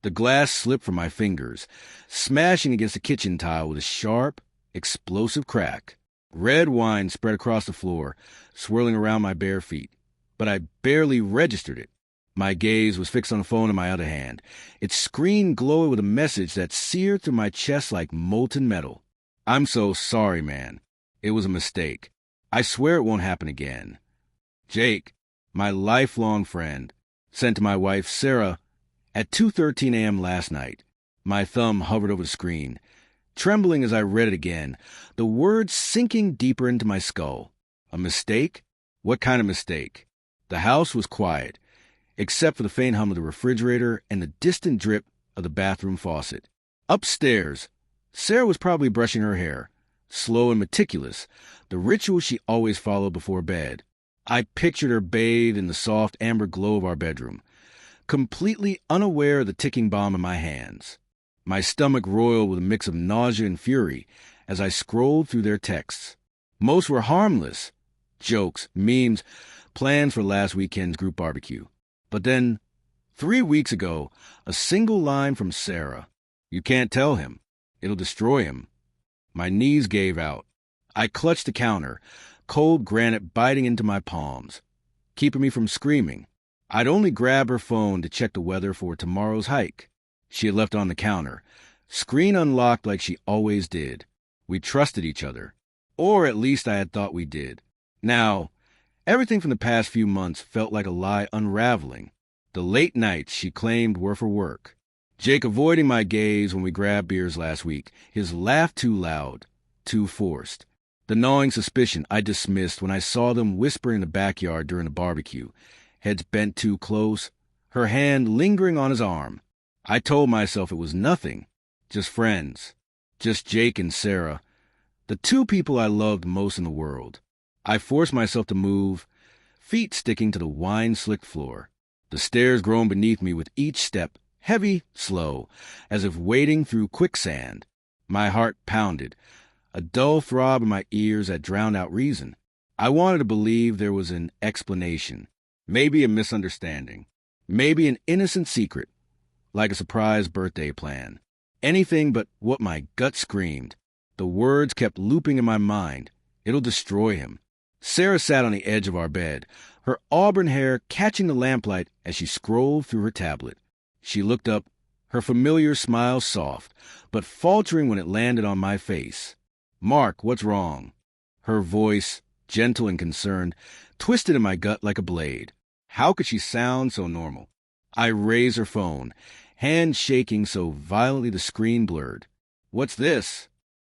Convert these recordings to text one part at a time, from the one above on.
The glass slipped from my fingers, smashing against the kitchen tile with a sharp, explosive crack. Red wine spread across the floor, swirling around my bare feet, but I barely registered it. My gaze was fixed on the phone in my other hand, its screen glowing with a message that seared through my chest like molten metal. I'm so sorry, man. It was a mistake. I swear it won't happen again. Jake, my lifelong friend, sent to my wife, Sarah, at 2:13 a.m. last night. My thumb hovered over the screen, trembling as I read it again, the words sinking deeper into my skull. A mistake? What kind of mistake? The house was quiet, except for the faint hum of the refrigerator and the distant drip of the bathroom faucet. Upstairs, Sarah was probably brushing her hair, slow and meticulous, the ritual she always followed before bed. I pictured her bathed in the soft amber glow of our bedroom, completely unaware of the ticking bomb in my hands. My stomach roiled with a mix of nausea and fury as I scrolled through their texts. Most were harmless. Jokes, memes, plans for last weekend's group barbecue. But then, 3 weeks ago, a single line from Sarah. You can't tell him. It'll destroy him. My knees gave out. I clutched the counter, cold granite biting into my palms, keeping me from screaming. I'd only grab her phone to check the weather for tomorrow's hike. She had left on the counter, screen unlocked like she always did. We trusted each other. Or at least I had thought we did. Now, everything from the past few months felt like a lie unraveling. The late nights she claimed were for work. Jake avoiding my gaze when we grabbed beers last week, his laugh too loud, too forced. The gnawing suspicion I dismissed when I saw them whisper in the backyard during the barbecue, heads bent too close, her hand lingering on his arm. I told myself it was nothing, just friends, just Jake and Sarah, the two people I loved most in the world. I forced myself to move, feet sticking to the wine-slicked floor. The stairs groaned beneath me with each step, heavy, slow, as if wading through quicksand. My heart pounded, a dull throb in my ears that drowned out reason. I wanted to believe there was an explanation, maybe a misunderstanding, maybe an innocent secret, like a surprise birthday plan. Anything but what my gut screamed. The words kept looping in my mind. It'll destroy him. Sarah sat on the edge of our bed, her auburn hair catching the lamplight as she scrolled through her tablet. She looked up, her familiar smile soft, but faltering when it landed on my face. Mark, what's wrong? Her voice, gentle and concerned, twisted in my gut like a blade. How could she sound so normal? I raised her phone, hand shaking so violently the screen blurred. What's this?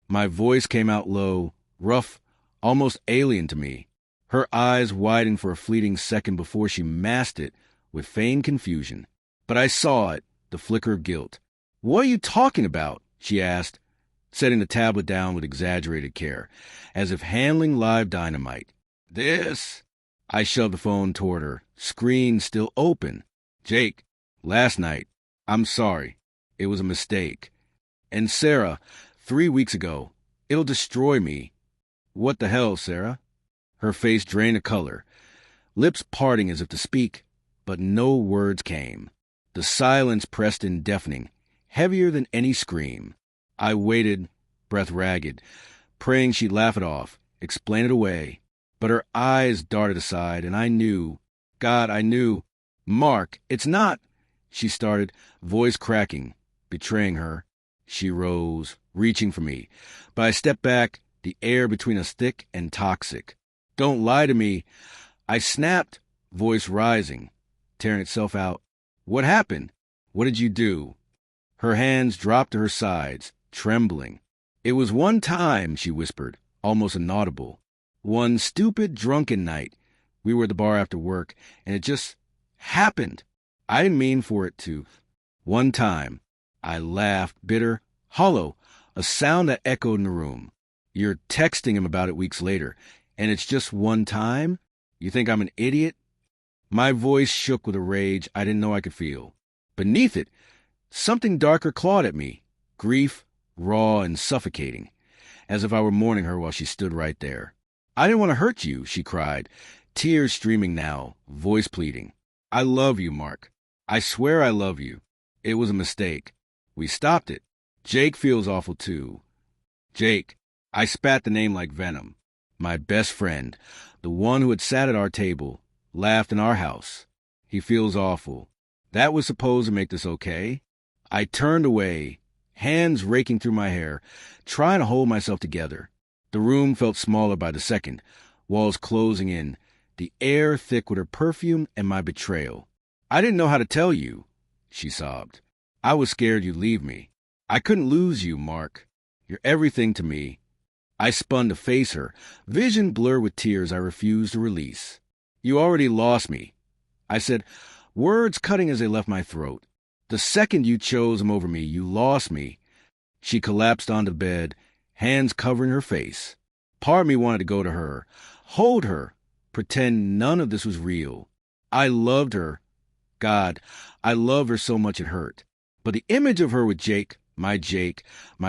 My voice came out low, rough, almost alien to me. Her eyes widened for a fleeting second before she masked it with feigned confusion. But I saw it, the flicker of guilt. What are you talking about? She asked, setting the tablet down with exaggerated care, as if handling live dynamite. This? I shoved the phone toward her, screen still open. Jake, last night, I'm sorry. It was a mistake. And Sarah, 3 weeks ago, it'll destroy me. What the hell, Sarah? Her face drained of color, lips parting as if to speak, but no words came. The silence pressed in deafening, heavier than any scream. I waited, breath ragged, praying she'd laugh it off, explain it away. But her eyes darted aside, and I knew, God, I knew. Mark, it's not, she started, voice cracking, betraying her. She rose, reaching for me, but I stepped back, the air between us thick and toxic. Don't lie to me. I snapped, voice rising, tearing itself out. What happened? What did you do? Her hands dropped to her sides, trembling. It was one time, she whispered, almost inaudible. One stupid, drunken night. We were at the bar after work, and it just happened. I didn't mean for it to. One time. I laughed, bitter, hollow, a sound that echoed in the room. You're texting him about it weeks later, and it's just one time? You think I'm an idiot? My voice shook with a rage I didn't know I could feel. Beneath it, something darker clawed at me, grief, raw and suffocating, as if I were mourning her while she stood right there. I didn't want to hurt you, she cried, tears streaming now, voice pleading. I love you, Mark. I swear I love you. It was a mistake. We stopped it. Jake feels awful too. Jake, I spat the name like venom. My best friend, the one who had sat at our table, laughed in our house. He feels awful. That was supposed to make this okay? I turned away, hands raking through my hair, trying to hold myself together. The room felt smaller by the second, walls closing in, the air thick with her perfume and my betrayal. I didn't know how to tell you, she sobbed. I was scared you'd leave me. I couldn't lose you, Mark. You're everything to me. I spun to face her, vision blurred with tears I refused to release. You already lost me, I said, words cutting as they left my throat. The second you chose him over me, you lost me. She collapsed onto the bed, hands covering her face. Part of me wanted to go to her, hold her, pretend none of this was real. I loved her. God, I loved her so much it hurt. But the image of her with Jake, my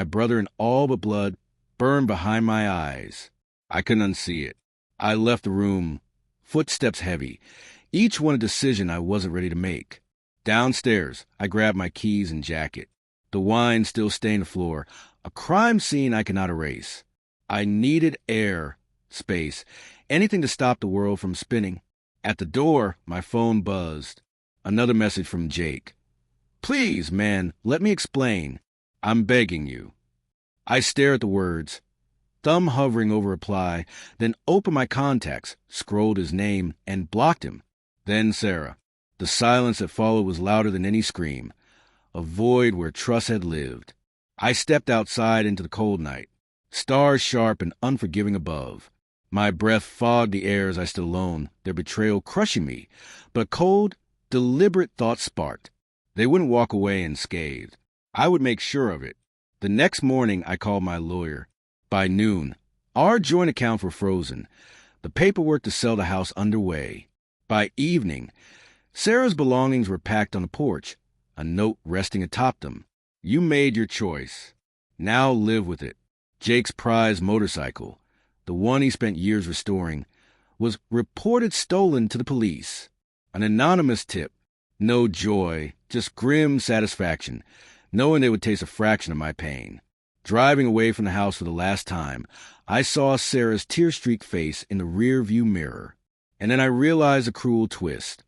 brother in all but blood, burned behind my eyes. I couldn't unsee it. I left the room, footsteps heavy, each one a decision I wasn't ready to make. Downstairs, I grabbed my keys and jacket. The wine still stained the floor, a crime scene I could not erase. I needed air, space, anything to stop the world from spinning. At the door, my phone buzzed. Another message from Jake. Please, man, let me explain. I'm begging you. I stared at the words, thumb hovering over reply, then opened my contacts, scrolled his name, and blocked him. Then Sarah. The silence that followed was louder than any scream, a void where trust had lived. I stepped outside into the cold night, stars sharp and unforgiving above. My breath fogged the air as I stood alone, their betrayal crushing me, but cold, deliberate thoughts sparked. They wouldn't walk away unscathed. I would make sure of it. The next morning, I called my lawyer. By noon, our joint accounts were frozen, the paperwork to sell the house underway. By evening, Sarah's belongings were packed on the porch, a note resting atop them. You made your choice. Now live with it. Jake's prized motorcycle, the one he spent years restoring, was reported stolen to the police. An anonymous tip. No joy, just grim satisfaction, knowing they would taste a fraction of my pain. Driving away from the house for the last time, I saw Sarah's tear-streaked face in the rear-view mirror. And then I realized a cruel twist.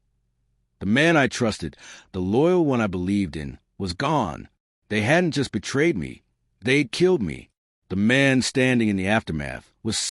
The man I trusted, the loyal one I believed in, was gone. They hadn't just betrayed me. They'd killed me. The man standing in the aftermath was